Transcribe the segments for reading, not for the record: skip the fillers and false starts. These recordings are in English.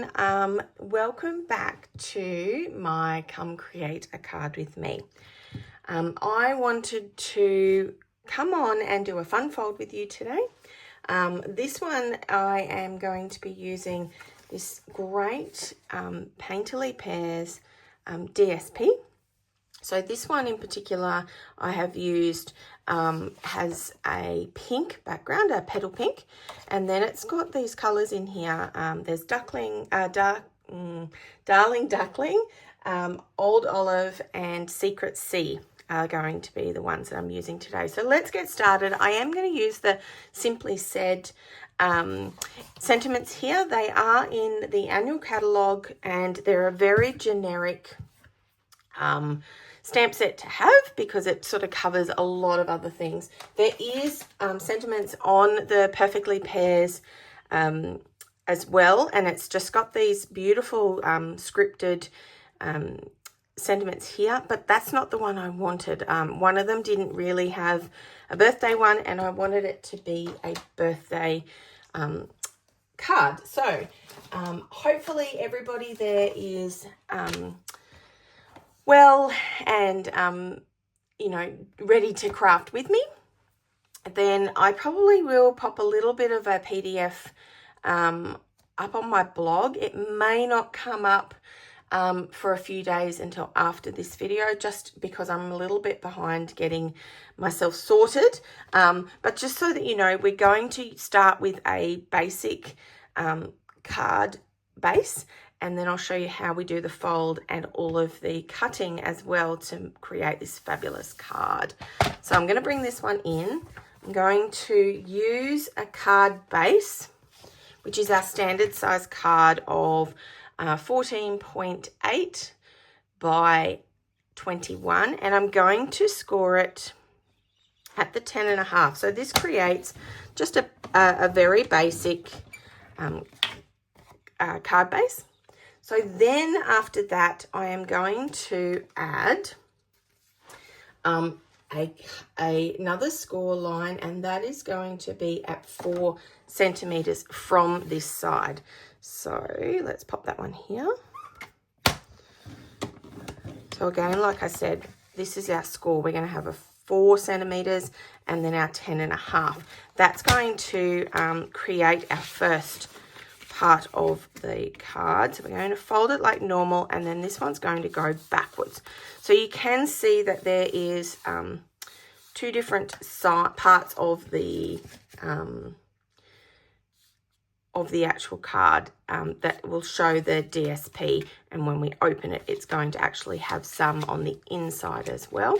everyone. Welcome back to my Come Create a Card with Me. I wanted to come on and do a fun fold with you today. This one I am going to be using this great Painterly Pears DSP. So this one in particular I have used has a pink background, a petal pink, and then it's got these colours in here. There's Darling Duckling, Old Olive, and Secret Sea are going to be the ones that I'm using today. So let's get started. I am going to use the Simply Said sentiments here. They are in the annual catalogue and they're a very generic stamp set to have because it sort of covers a lot of other things. There is sentiments on the Perfectly Pears as well, and it's just got these beautiful scripted sentiments here, but that's not the one I wanted. One of them didn't really have a birthday one, and I wanted it to be a birthday card. So hopefully everybody there is well and you know, ready to craft with me. Then I probably will pop a little bit of a PDF up on my blog. It may not come up for a few days until after this video, just because I'm a little bit behind getting myself sorted, but just so that you know, we're going to start with a basic card base, and then I'll show you how we do the fold and all of the cutting as well to create this fabulous card. So I'm going to bring this one in. I'm going to use a card base, which is our standard size card of 14.8 by 21, and I'm going to score it at the 10.5. So this creates just a very basic card base. So then after that, I am going to add another score line, and that is going to be at 4 centimeters from this side. So let's pop that one here. So again, like I said, this is our score. We're going to have a 4 centimeters and then our 10.5. That's going to create our first part of the card. So we're going to fold it like normal, and then this one's going to go backwards. So you can see that there is 2 different parts of the actual card that will show the DSP, and when we open it, it's going to actually have some on the inside as well.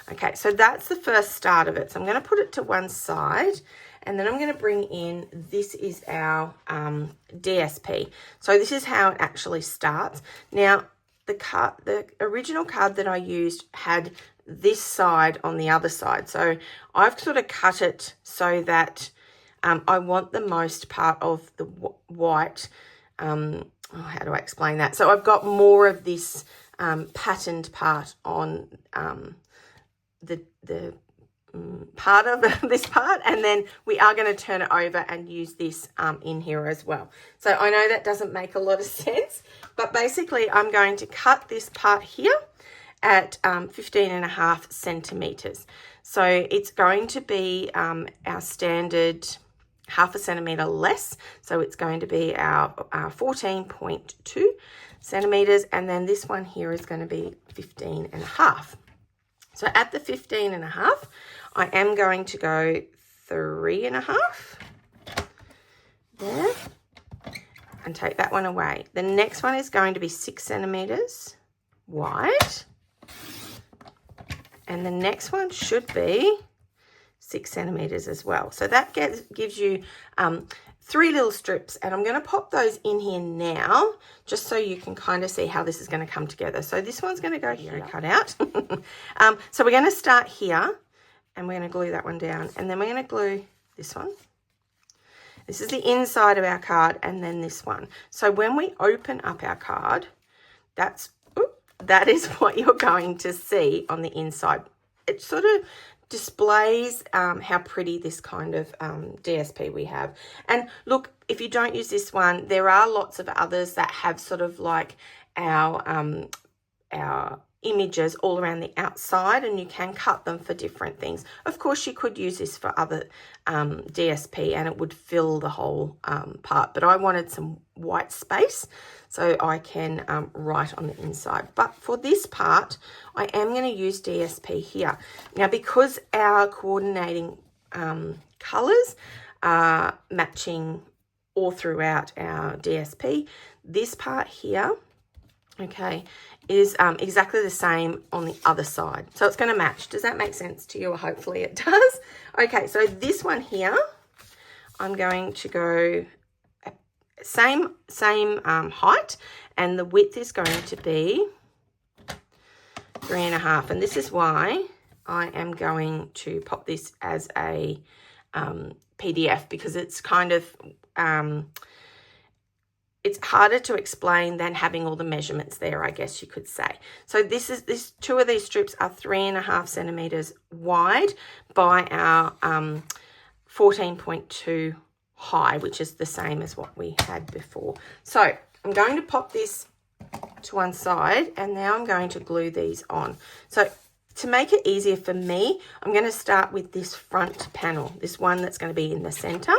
Okay, so that's the first start of it. So I'm going to put it to one side, and then I'm going to bring in, this is our DSP. So this is how it actually starts. Now, the original card that I used had this side on the other side. So I've sort of cut it so that I want the most part of the white. How do I explain that? So I've got more of this patterned part on the part of this part, and then we are going to turn it over and use this in here as well. So I know that doesn't make a lot of sense, but basically I'm going to cut this part here at 15.5 centimeters. So it's going to be our standard half a centimeter less, so it's going to be our 14.2 centimeters, and then this one here is going to be 15.5. So at the 15.5, I am going to go 3.5 there and take that one away. The next one is going to be 6 centimeters wide, and the next one should be 6 centimeters as well. So that gives you 3 little strips, and I'm going to pop those in here now just so you can kind of see how this is going to come together. So this one's going to go here and cut out. So we're going to start here, and we're going to glue that one down, and then we're going to glue this one. This is the inside of our card, and then this one. So when we open up our card, that is what you're going to see on the inside. It sort of displays how pretty this kind of DSP we have. And look, if you don't use this one, there are lots of others that have sort of like our images all around the outside, and you can cut them for different things. Of course, you could use this for other DSP and it would fill the whole part, but I wanted some white space so I can write on the inside. But for this part, I am going to use DSP here. Now, because our coordinating colours are matching all throughout our DSP, this part here, okay, is exactly the same on the other side. So it's going to match. Does that make sense to you? Hopefully it does. Okay, so this one here, I'm going to go same height, and the width is going to be 3.5. And this is why I am going to pop this as a PDF, because it's kind of it's harder to explain than having all the measurements there, I guess you could say. So this two of these strips are 3.5 centimeters wide by our 14.2 high, which is the same as what we had before. So I'm going to pop this to one side, and now I'm going to glue these on. So to make it easier for me, I'm going to start with this front panel, this one that's going to be in the center.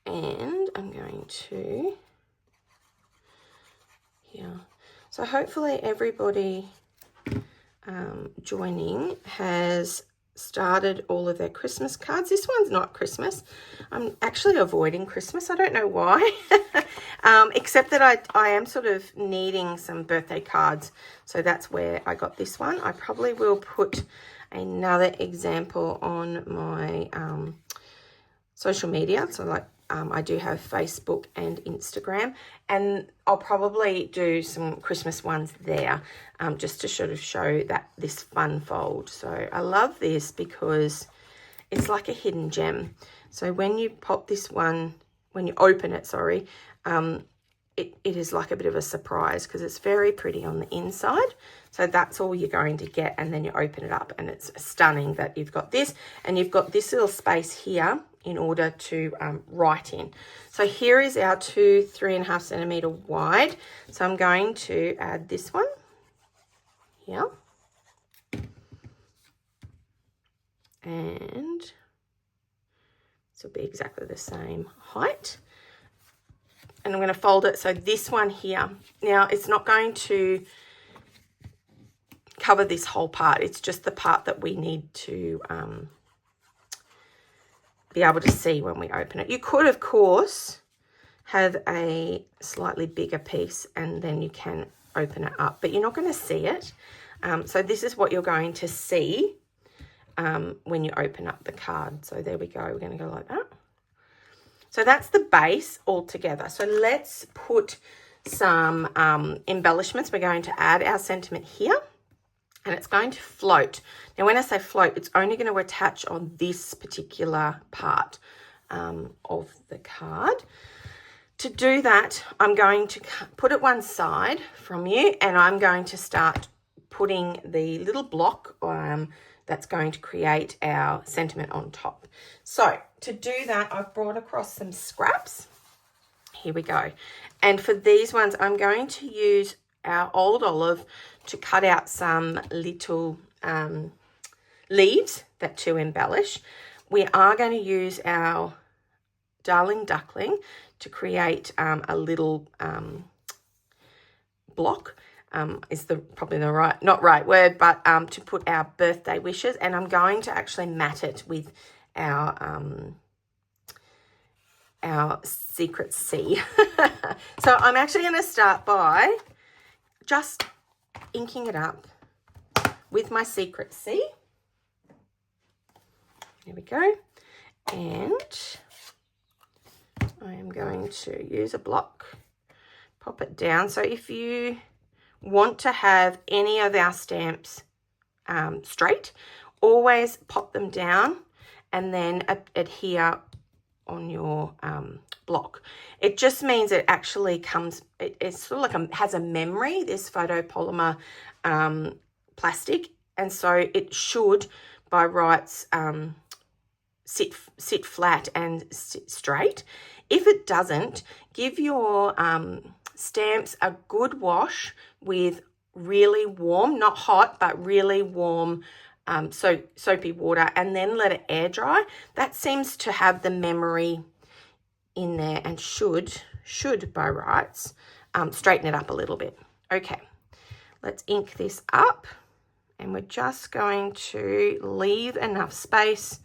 And I'm going to here. So hopefully everybody joining has started all of their Christmas cards. This one's not Christmas. I'm actually avoiding Christmas. I don't know why, except that I am sort of needing some birthday cards. So that's where I got this one. I probably will put another example on my social media. So like I do have Facebook and Instagram, and I'll probably do some Christmas ones there just to sort of show that this fun fold. So I love this because it's like a hidden gem. So when you pop this one, when you open it, sorry, it is like a bit of a surprise because it's very pretty on the inside. So that's all you're going to get, and then you open it up and it's stunning that you've got this, and you've got this little space here in order to write in. So here is our 3.5 centimeter wide. So I'm going to add this one here. And this will be exactly the same height. And I'm going to fold it. So this one here, now it's not going to cover this whole part. It's just the part that we need to be able to see when we open it. You could, of course, have a slightly bigger piece and then you can open it up, but you're not going to see it. So this is what you're going to see when you open up the card. So there we go. We're going to go like that. So that's the base all together. So let's put some embellishments. We're going to add our sentiment here, and it's going to float. Now, when I say float, it's only going to attach on this particular part of the card. To do that, I'm going to put it one side from you, and I'm going to start putting the little block that's going to create our sentiment on top. So to do that, I've brought across some scraps. Here we go. And for these ones, I'm going to use our old olive to cut out some little leaves to embellish. We are going to use our Darling Duckling to create a little block. Is probably the right word, but to put our birthday wishes, and I'm going to actually mat it with our secret C. So I'm actually going to start by just inking it up with my secret C. There we go. And I am going to use a block, pop it down. So if you want to have any of our stamps straight, always pop them down and then adhere on your block. It just means it actually comes, it's sort of like has a memory, this photopolymer plastic, and so it should by rights sit flat and sit straight. If it doesn't, give your stamps a good wash with really warm, not hot, but really warm soapy water, and then let it air dry. That seems to have the memory in there and should by rights straighten it up a little bit. Okay, let's ink this up, and we're just going to leave enough space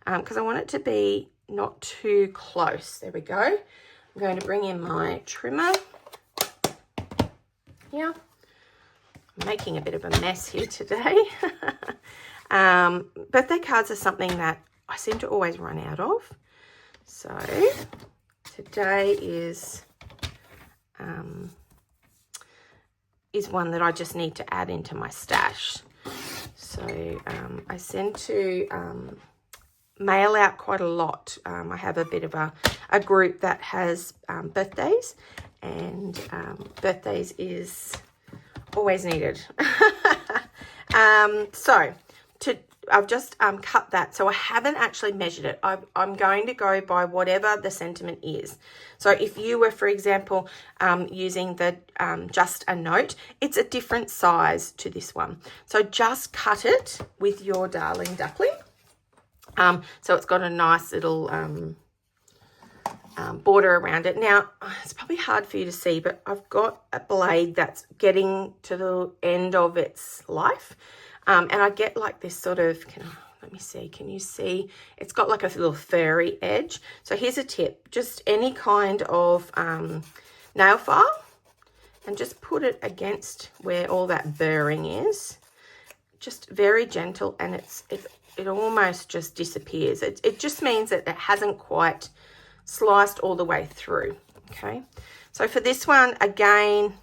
because I want it to be not too close. There we go. I'm going to bring in my trimmer here. I'm making a bit of a mess here today. Birthday cards are something that I seem to always run out of. So today is one that I just need to add into my stash. So I send to mail out quite a lot. I have a bit of a group that has birthdays, and birthdays is always needed. I've just cut that, so I haven't actually measured it. I'm going to go by whatever the sentiment is. So if you were, for example, using the just a note, it's a different size to this one. So just cut it with your darling duckling. So it's got a nice little border around it. Now, it's probably hard for you to see, but I've got a blade that's getting to the end of its life. And I get like this sort of, let me see, can you see? It's got like a little furry edge. So here's a tip, just any kind of nail file, and just put it against where all that burring is. Just very gentle, and it almost just disappears. It just means that it hasn't quite sliced all the way through. Okay, so for this one, again,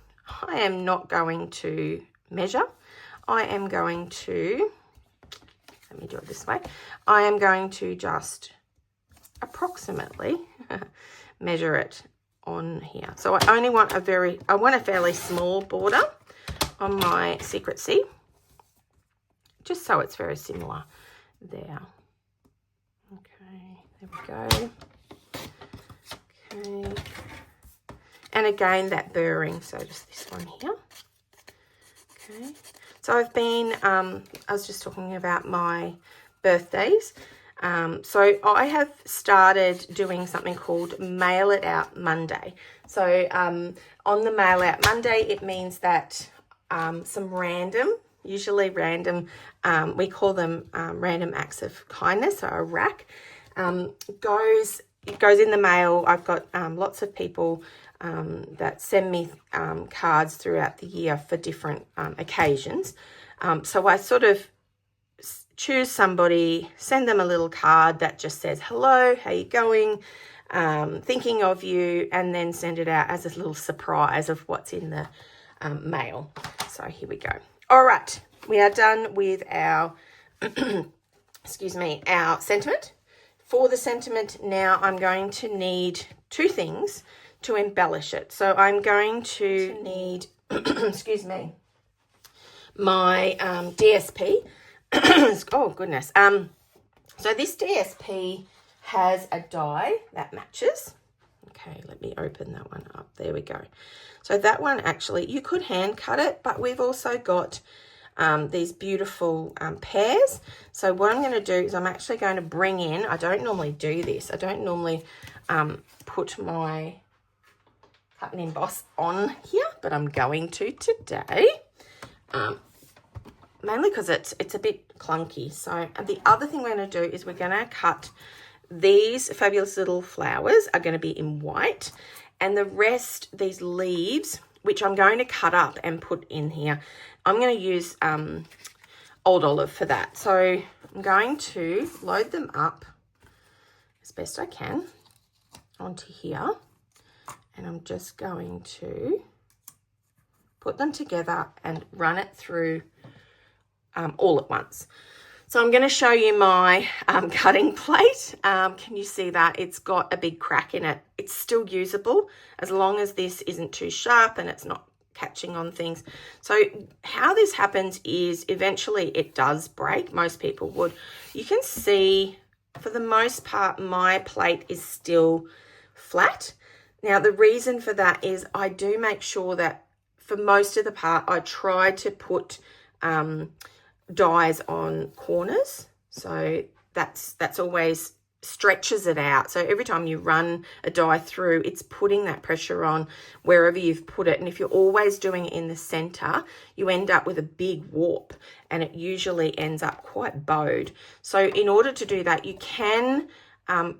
I am not going to measure. I am going to, let me do it this way. I am going to just approximately measure it on here. So I only want I want a fairly small border on my Secret C, just so it's very similar there. Okay, there we go. Okay, and again that burring, so just this one here. Okay, so I've been I was just talking about my birthdays. So I have started doing something called Mail It Out Monday. So on the Mail Out Monday, it means that some random, usually random, we call them random acts of kindness, or a rack, goes in the mail. I've got lots of people that send me cards throughout the year for different occasions. So I sort of choose somebody, send them a little card that just says, hello, how you going, thinking of you, and then send it out as a little surprise of what's in the mail. So here we go. All right, we are done with our, excuse me, our sentiment. For the sentiment now, I'm going to need two things to embellish it. So I'm going to need, excuse me, my DSP. Oh, goodness. So this DSP has a die that matches. Okay, let me open that one up. There we go. So that one, actually, you could hand cut it, but we've also got these beautiful pears. So what I'm going to do is I'm actually going to bring in, I don't normally do this. I don't normally put my cut and emboss on here, but I'm going to today. Mainly because it's a bit clunky. So the other thing we're going to do is we're going to cut these fabulous little flowers are going to be in white, and the rest, these leaves, which I'm going to cut up and put in here, I'm going to use Old Olive for that. So I'm going to load them up as best I can onto here, and I'm just going to put them together and run it through all at once. So I'm going to show you my cutting plate. Can you see that? It's got a big crack in it. It's still usable as long as this isn't too sharp and it's not catching on things. So how this happens is eventually it does break. Most people would. You can see for the most part my plate is still flat. Now the reason for that is I do make sure that for most of the part I try to put dies on corners, so that's always stretches it out. So every time you run a die through, it's putting that pressure on wherever you've put it. And if you're always doing it in the center, you end up with a big warp, and it usually ends up quite bowed. So in order to do that, you can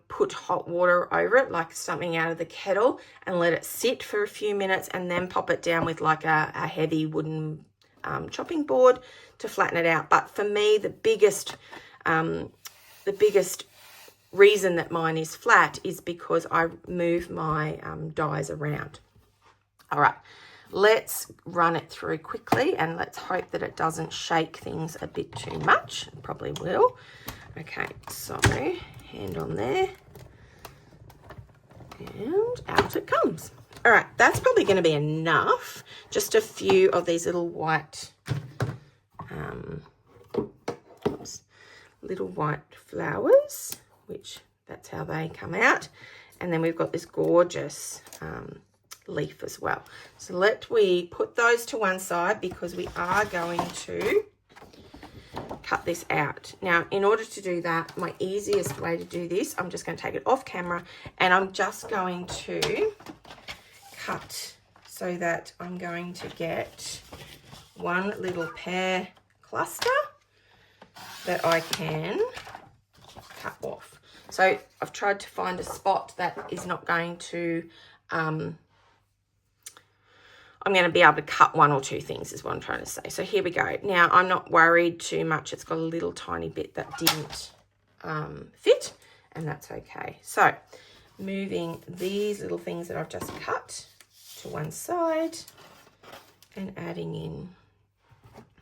put hot water over it, like something out of the kettle, and let it sit for a few minutes, and then pop it down with like a heavy wooden chopping board to flatten it out. But for me, the biggest reason that mine is flat is because I move my dies around. All right, let's run it through quickly, and let's hope that it doesn't shake things a bit too much. It probably will. Okay, so hand on there, and out it comes. All right, that's probably going to be enough. Just a few of these little white flowers, which that's how they come out. And then we've got this gorgeous leaf as well. So we put those to one side because we are going to cut this out. Now, in order to do that, my easiest way to do this, I'm just going to take it off camera, and I'm just going to cut so that I'm going to get one little pear cluster that I can cut off. So I've tried to find a spot that is not going to, I'm going to be able to cut one or two things is what I'm trying to say. So here we go. Now I'm not worried too much. It's got a little tiny bit that didn't fit, and that's okay. So moving these little things that I've just cut to one side and adding in.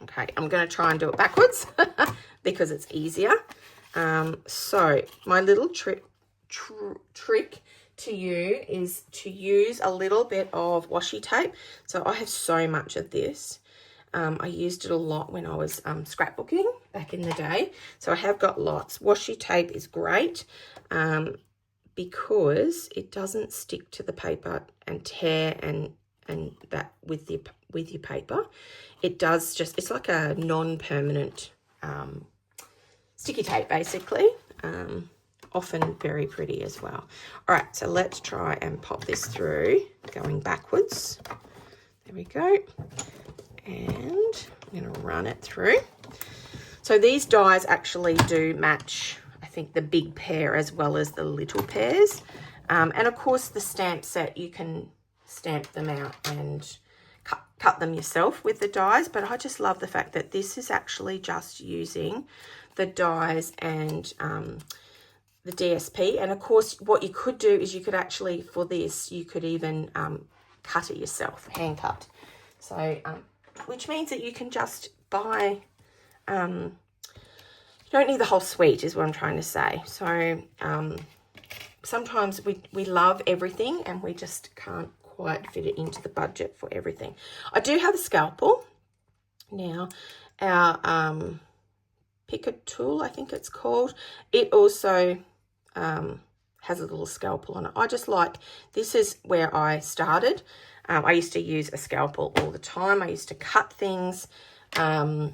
Okay, I'm going to try and do it backwards because it's easier. So my little trick to you is to use a little bit of washi tape. So I have so much of this. I used it a lot when I was scrapbooking back in the day. So I have got lots. Washi tape is great because it doesn't stick to the paper and tear and that with your paper. It does just, it's like a non-permanent sticky tape basically. Often very pretty as well. All right, so let's try and pop this through going backwards. There we go. And I'm going to run it through. So these dies actually do match, I think, the big pear as well as the little pears. And of course the stamp set, you can stamp them out and cut them yourself with the dies, but I just love the fact that this is actually just using the dies and the DSP. And of course what you could do is you could actually, for this, you could even cut it yourself, hand cut. So which means that you can just buy, you don't need the whole suite is what I'm trying to say. So sometimes we love everything and we just can't quite fit it into the budget for everything. I do have a scalpel. Now our picker tool, I think it's called, it also has a little scalpel on it. I just like, this is where I started. I used to use a scalpel all the time. I used to cut things, you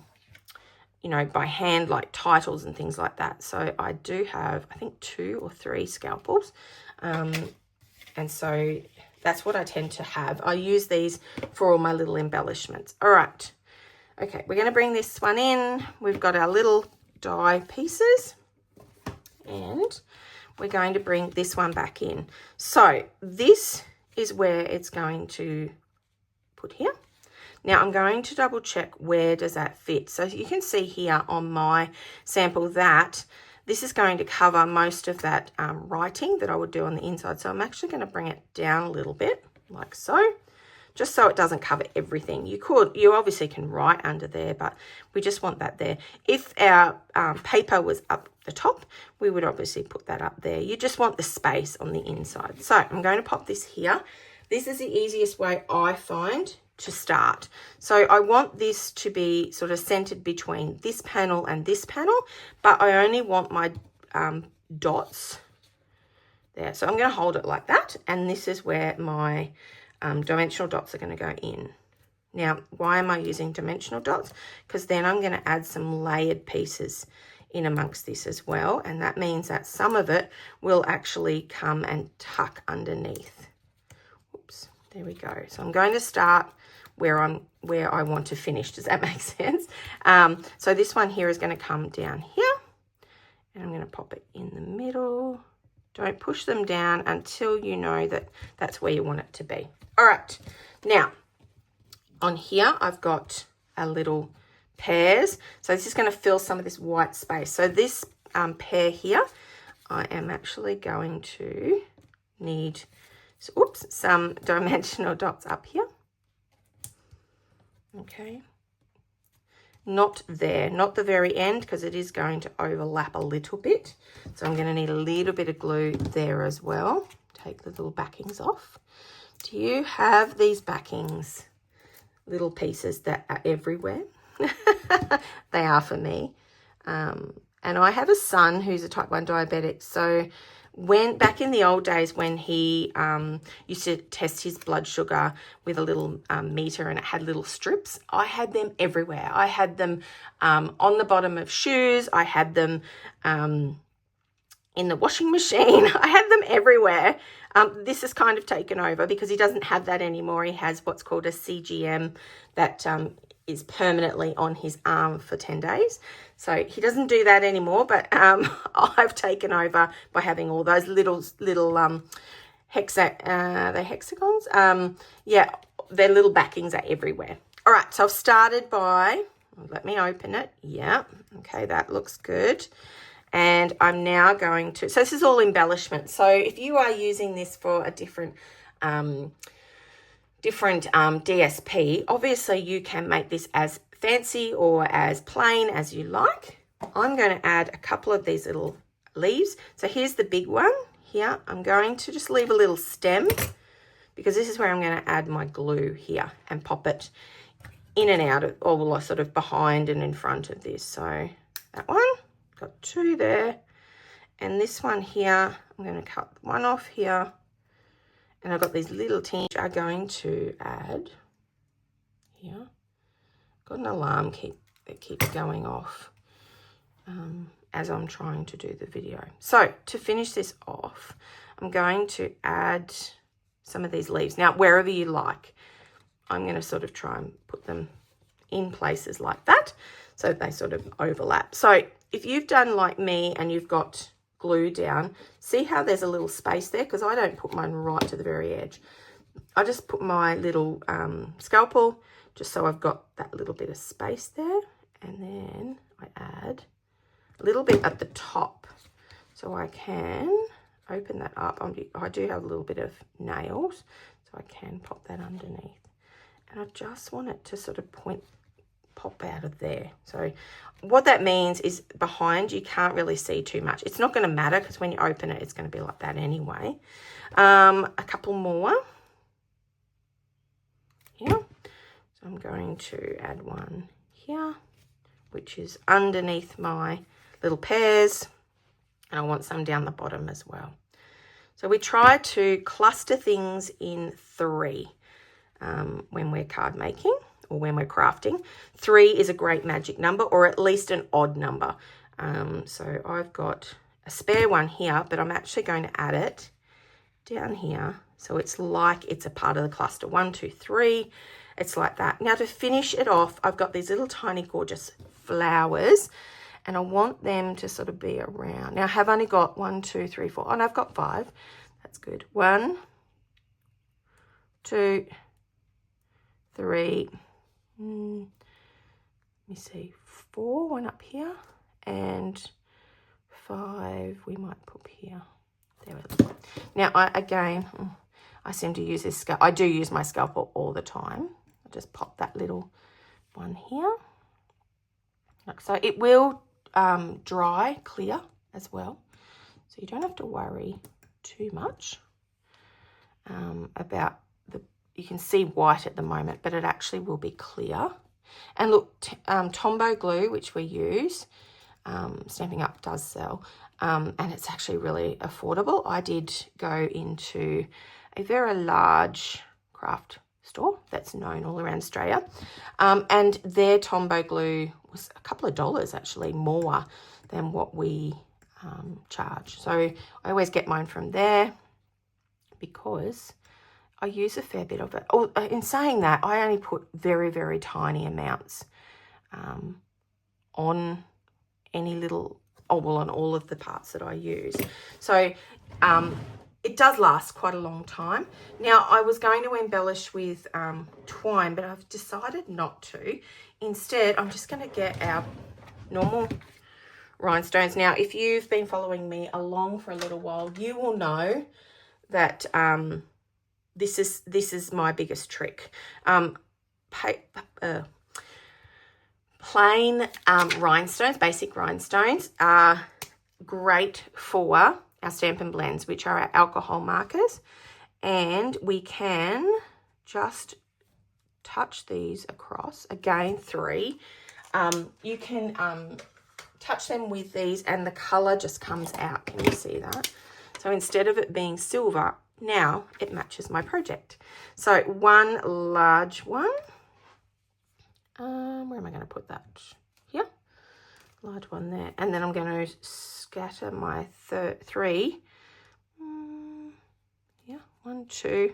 know, by hand, like titles and things like that. So I do have, I think, 2 or 3 scalpels. And so that's what I tend to have. I use these for all my little embellishments. All right. Okay, we're going to bring this one in. We've got our little die pieces. And we're going to bring this one back in. So this is where it's going to put here. Now I'm going to double check where does that fit. So you can see here on my sample that this is going to cover most of that writing that I would do on the inside. So I'm actually going to bring it down a little bit like so, just so it doesn't cover everything. You obviously can write under there, but we just want that there. If our paper was up the top, we would obviously put that up there. You just want the space on the inside. So I'm going to pop this here. This is the easiest way I find to start. So I want this to be sort of centered between this panel and this panel, but I only want my dots there. So I'm going to hold it like that, and this is where my dimensional dots are going to go in. Now, why am I using dimensional dots? Because then I'm going to add some layered pieces in amongst this as well, and that means that some of it will actually come and tuck underneath. Oops, there we go. So I'm going to start where I want to finish. Does that make sense? So this one here is going to come down here, and I'm going to pop it in the middle. Don't push them down until you know that that's where you want it to be. All right, now on here I've got a little pears, so this is going to fill some of this white space. So this pear here, I am actually going to need some dimensional dots up here. Okay, not there, not the very end, because it is going to overlap a little bit. So I'm going to need a little bit of glue there as well. Take the little backings off. Do you have these backings, little pieces that are everywhere? They are for me. And I have a son who's a type 1 diabetic, so back in the old days when he used to test his blood sugar with a little meter, and it had little strips, I had them everywhere. I had them on the bottom of shoes. I had them in the washing machine. I had them everywhere. This is kind of taken over because he doesn't have that anymore. He has what's called a CGM that is permanently on his arm for 10 days. So he doesn't do that anymore, but I've taken over by having all those little hexagons. Yeah, their little backings are everywhere. All right, so I've started by, let me open it. Yeah, okay, that looks good. And I'm now going to, so this is all embellishment. So if you are using this for a different DSP, obviously you can make this as fancy or as plain as you like. I'm going to add a couple of these little leaves. So here's the big one here. I'm going to just leave a little stem because this is where I'm going to add my glue here and pop it in and out of, or sort of behind and in front of this. So that one, got two there, and this one here, I'm going to cut one off here, and I've got these little tinge are going to add here. Got an alarm that keeps going off as I'm trying to do the video. So to finish this off, I'm going to add some of these leaves. Now, wherever you like, I'm going to sort of try and put them in places like that so they sort of overlap. So if you've done like me and you've got glue down, see how there's a little space there? Because I don't put mine right to the very edge. I just put my little scalpel just so I've got that little bit of space there. And then I add a little bit at the top so I can open that up. I do have a little bit of nails, so I can pop that underneath. And I just want it to sort of pop out of there. So what that means is behind you can't really see too much. It's not going to matter because when you open it, it's going to be like that anyway. A couple more here. So I'm going to add one here, which is underneath my little pears, and I want some down the bottom as well. So we try to cluster things in 3 when we're card making or when we're crafting. 3 is a great magic number, or at least an odd number. So I've got a spare one here, but I'm actually going to add it down here. So it's like it's a part of the cluster. 1, 2, 3. It's like that. Now to finish it off, I've got these little tiny gorgeous flowers, and I want them to sort of be around. Now I have only got 1, 2, 3, 4. And I've got 5. That's good. 1, 2, 3. Let me see. 4, one up here, and 5 we might put here. There we go. Now I seem to use this I do use my scalpel all the time. I just pop that little one here. So it will dry clear as well, so you don't have to worry too much about you can see white at the moment, but it actually will be clear. And look, Tombow glue, which we use, Stampin' Up does sell, and it's actually really affordable. I did go into a very large craft store that's known all around Australia, and their Tombow glue was a couple of dollars actually more than what we charge. So I always get mine from there because I use a fair bit of it. Oh, in saying that, I only put very, very tiny amounts on any little, on all of the parts that I use. So it does last quite a long time. Now, I was going to embellish with twine, but I've decided not to. Instead, I'm just going to get our normal rhinestones. Now, if you've been following me along for a little while, you will know that this is my biggest trick. Plain rhinestones, basic rhinestones, are great for our Stampin' Blends, which are our alcohol markers, and we can just touch these across. Again, 3. You can touch them with these and the colour just comes out. Can you see that? So instead of it being silver, now it matches my project. So one large one. Where am I going to put that? Here. Large one there. And then I'm going to scatter my 3. Yeah, 1, 2.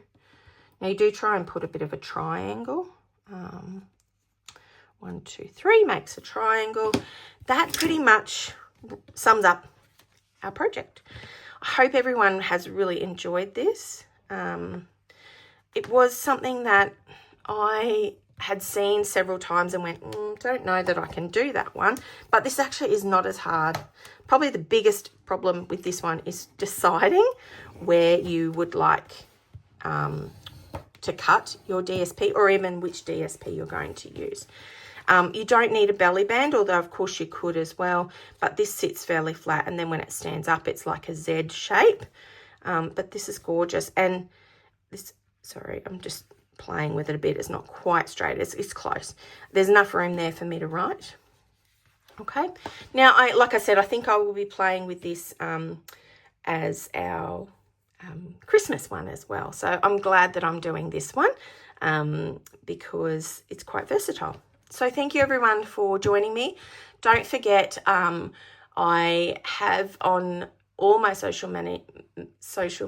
Now you do try and put a bit of a triangle. 1, 2, 3 makes a triangle. That pretty much sums up our project. I hope everyone has really enjoyed this. It was something that I had seen several times and went, don't know that I can do that one. But this actually is not as hard. Probably the biggest problem with this one is deciding where you would like to cut your DSP, or even which DSP you're going to use. You don't need a belly band, although of course you could as well, but this sits fairly flat, and then when it stands up it's like a Z shape. But this is gorgeous, and this, sorry, I'm just playing with it a bit. It's not quite straight, it's close. There's enough room there for me to write. Okay, now like I said, I think I will be playing with this as our Christmas one as well. So I'm glad that I'm doing this one because it's quite versatile. So thank you everyone for joining me. Don't forget, I have on all my social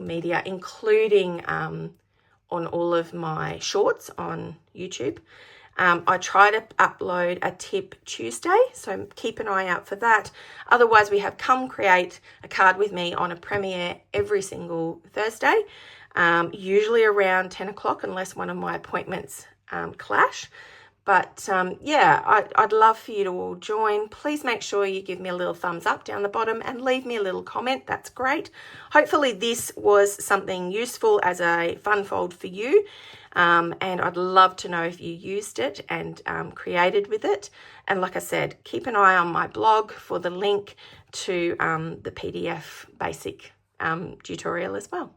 media, including on all of my shorts on YouTube. I try to upload a tip Tuesday, so keep an eye out for that. Otherwise, we have Come Create a Card with Me on a premiere every single Thursday, usually around 10 o'clock, unless one of my appointments clash. But yeah, I'd love for you to all join. Please make sure you give me a little thumbs up down the bottom and leave me a little comment. That's great. Hopefully this was something useful as a fun fold for you. And I'd love to know if you used it and created with it. And like I said, keep an eye on my blog for the link to the PDF basic tutorial as well.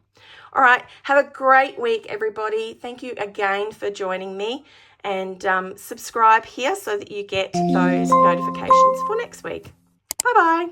All right, have a great week, everybody. Thank you again for joining me. And subscribe here so that you get those notifications for next week. Bye-bye.